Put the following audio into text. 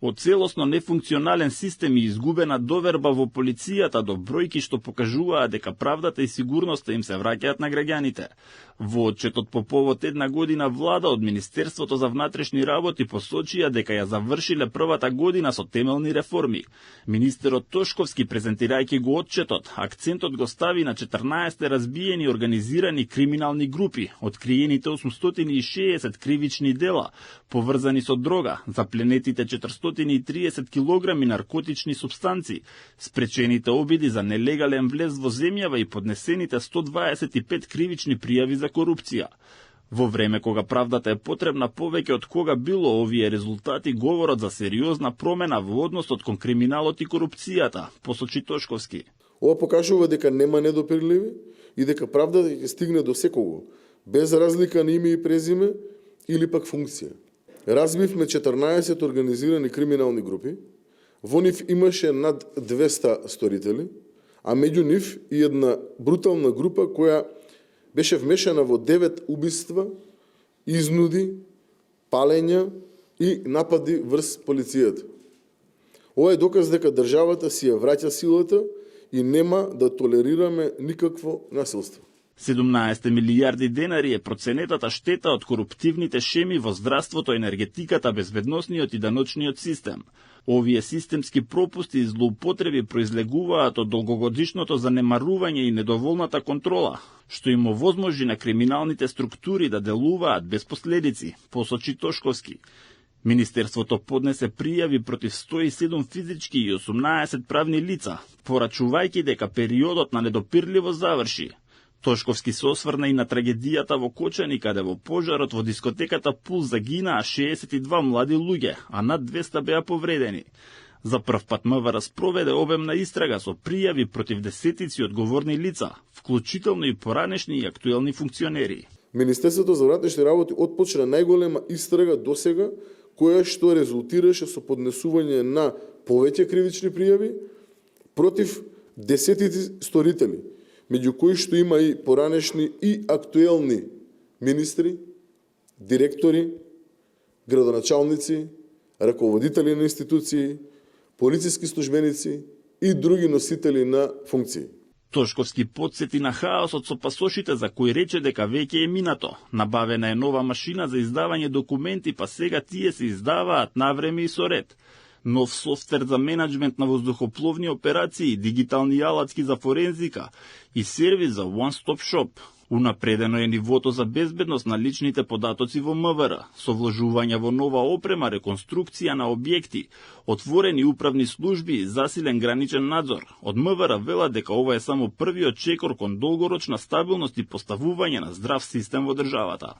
Од целосно нефункционален систем и изгубена доверба во полицијата до бројки што покажуваат дека правдата и сигурноста им се враќаат на граѓаните. Во отчетот по повод една година влада од Министерството за внатрешни работи посочија дека ја завршиле првата година со темелни реформи. Министерот Тошковски, презентирајќи го отчетот, акцентот го стави на 14 разбиени организирани криминални групи, откриените 860 кривични дела, поврзани со дрога, запленетите 430 килограми наркотични супстанци, спречените обиди за нелегален влез во земјава и поднесените 125 кривични пријави за корупција. Во време кога правдата е потребна повеќе од кога било, овие резултати говорат за сериозна промена во односот кон криминалот и корупцијата, посочи Тошковски. Ова покажува дека нема недопирливи и дека правдата ќе стигне до секого, без разлика на име и презиме или пак функција. Разбивме 14 организирани криминални групи, во нив имаше над 200 сторители, а меѓу нив и една брутална група која беше вмешана во 9 убиства, изнуди, палења и напади врз полицијата. Ова е доказ дека државата си ја враќа силата и нема да толерираме никакво насилство. 17 милијарди денари е проценетата штета од коруптивните шеми во здравството, енергетиката, безбедносниот и даночниот систем. Овие системски пропусти и злоупотреби произлегуваат од долгогодишното занемарување и недоволната контрола, што им овозможи на криминалните структури да делуваат без последици, посочи Тошковски. Министерството поднесе пријави против 107 физички и 18 правни лица, порачувајќи дека периодот на недопирливост заврши. Тошковски се осврна и на трагедијата во Кочани, каде во пожарот во дискотеката Пулс загинаа 62 млади луѓе, а над 200 беа повредени. За прв пат МВР спроведе обемна истрага со пријави против десетици одговорни лица, вклучително и поранешни и актуелни функционери. Министерството за внатрешни работи отпочна најголема истрага досега, која што резултираше со поднесување на повеќе кривични пријави против десетици сторители, меѓу кои што има и поранешни и актуелни министри, директори, градоначалници, раководители на институции, полициски службеници и други носители на функции. Тошковски подсети на хаосот со пасошите за кој рече дека веќе е минато. Набавена е нова машина за издавање документи, па сега тие се издаваат навреме и со ред. Нов софтвер за менеджмент на воздухопловни операции, дигитални алатки за форензика и сервис за One Stop Shop. Унапредено е нивото за безбедност на личните податоци во МВР, со вложување во нова опрема, реконструкција на објекти, отворени управни служби и засилен граничен надзор. Од МВР велат дека ова е само првиот чекор кон долгорочна стабилност и поставување на здрав систем во државата.